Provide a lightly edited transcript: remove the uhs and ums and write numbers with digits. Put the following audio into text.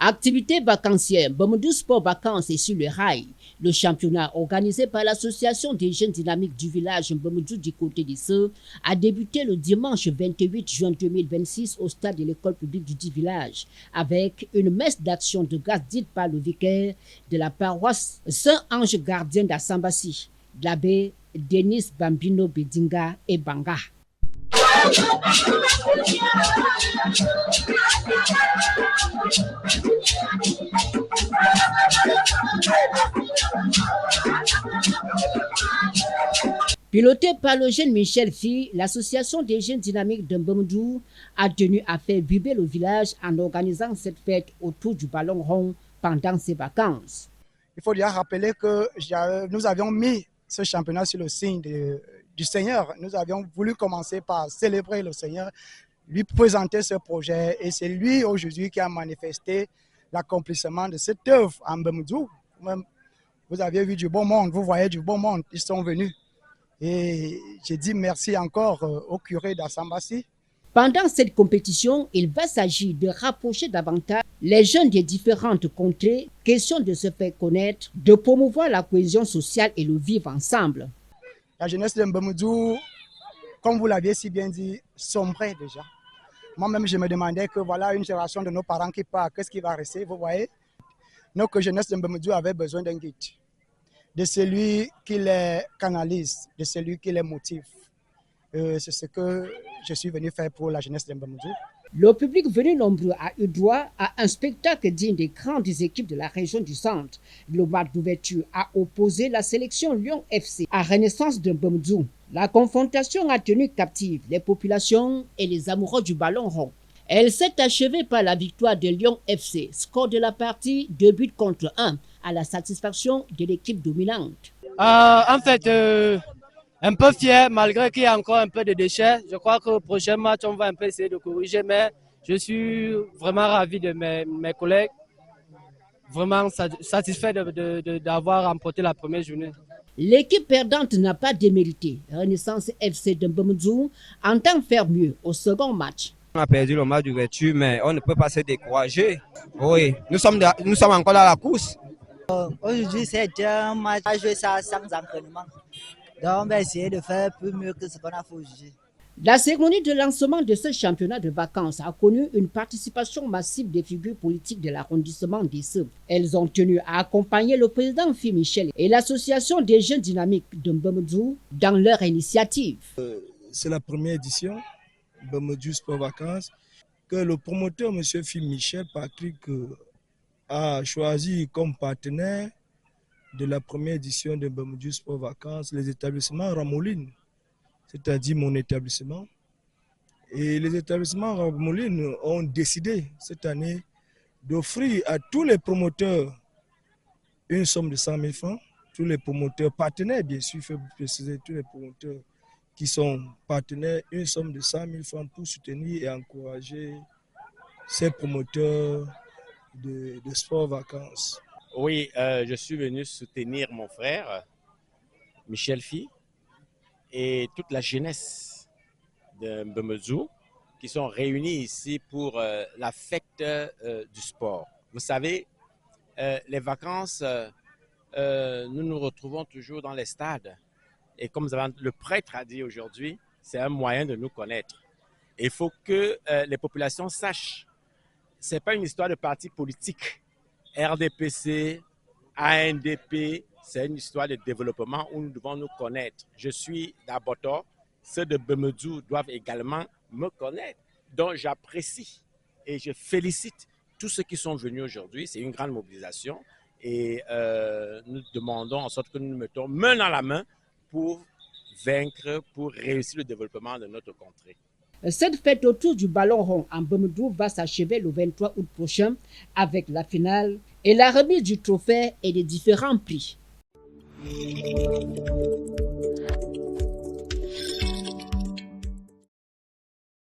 Activité vacancière, Bamudou Sport Vacances est sur le rail. Le championnat organisé par l'association des jeunes dynamiques du village Bamudou du côté de Seux a débuté le dimanche 28 juin 2026 au stade de l'école publique du dit village avec une messe d'action de grâce dite par le vicaire de la paroisse Saint-Ange gardien d'Assambassi, l'abbé Denis Bambino Bedinga et Banga. Piloté par le jeune Michel Fi, l'association des jeunes dynamiques de Mbamdou a tenu à faire vibrer le village en organisant cette fête autour du ballon rond pendant ses vacances. Il faut déjà rappeler que nous avions mis ce championnat sur le signe du Seigneur. Nous avions voulu commencer par célébrer le Seigneur, lui présenter ce projet et c'est lui aujourd'hui qui a manifesté l'accomplissement de cette œuvre en Mbamdou. Vous avez vu du beau monde, vous voyez du beau monde, ils sont venus. Et j'ai dit merci encore au curé d'Assambassi. Pendant cette compétition, il va s'agir de rapprocher davantage les jeunes des différentes contrées, question de se faire connaître, de promouvoir la cohésion sociale et le vivre ensemble. La jeunesse de Mbamdou, comme vous l'aviez si bien dit, sombrait déjà. Moi-même, je me demandais que voilà une génération de nos parents qui part, qu'est-ce qui va rester, vous voyez? Notre jeunesse de Mbamdou avait besoin d'un guide, de celui qui les canalise, de celui qui les motive. C'est ce que je suis venu faire pour la jeunesse de Mbamdou. Le public venu nombreux a eu droit à un spectacle digne des grandes équipes de la région du centre. Le match d'ouverture a opposé la sélection Lyon FC à Renaissance de Mbamdou. La confrontation a tenu captive les populations et les amoureux du ballon rond. Elle s'est achevée par la victoire de Lyon FC. Score de la partie 2-1 à la satisfaction de l'équipe dominante. Un peu fier, malgré qu'il y a encore un peu de déchets. Je crois qu'au prochain match, on va un peu essayer de corriger, mais je suis vraiment ravi de mes collègues. Vraiment satisfait d'avoir remporté la première journée. L'équipe perdante n'a pas démérité. Renaissance FC de Mbamdou entend faire mieux au second match. On a perdu le match d'ouverture, mais on ne peut pas se décourager. Oui, nous sommes encore dans la course. Aujourd'hui, c'est un match à jouer ça sans entraînement. Donc, on va essayer de faire plus mieux que ce qu'on a fait aujourd'hui. La cérémonie de lancement de ce championnat de vacances a connu une participation massive des figures politiques de l'arrondissement des Seux. Elles ont tenu à accompagner le président Fi Michel et l'association des jeunes dynamiques de Mbamdou dans leur initiative. C'est la première édition Mbamdou Sport Vacances que le promoteur M. Fi Michel Patrick a choisi comme partenaire de la première édition de Mbamdou Sport Vacances les établissements Ramoline, c'est-à-dire mon établissement. Et les établissements Ramoline ont décidé cette année d'offrir à tous les promoteurs une somme de 100 000 francs, tous les promoteurs partenaires, bien sûr, il faut préciser, tous les promoteurs qui sont partenaires, une somme de 100 000 francs pour soutenir et encourager ces promoteurs de sport vacances. Oui, je suis venu soutenir mon frère, Michel Fi, et toute la jeunesse de Mbamdou qui sont réunis ici pour la fête du sport. Vous savez, les vacances, nous nous retrouvons toujours dans les stades. Et comme le prêtre a dit aujourd'hui, c'est un moyen de nous connaître. Il faut que les populations sachent, ce n'est pas une histoire de parti politique. RDPC, ANDP, c'est une histoire de développement où nous devons nous connaître. Je suis d'Aboto, ceux de Mbamdou doivent également me connaître. Donc j'apprécie et je félicite tous ceux qui sont venus aujourd'hui. C'est une grande mobilisation et nous demandons en sorte que nous nous mettons main dans la main pour vaincre, pour réussir le développement de notre contrée. Cette fête autour du ballon rond en Mbamdou va s'achever le 23 août prochain avec la finale et la remise du trophée et des différents prix.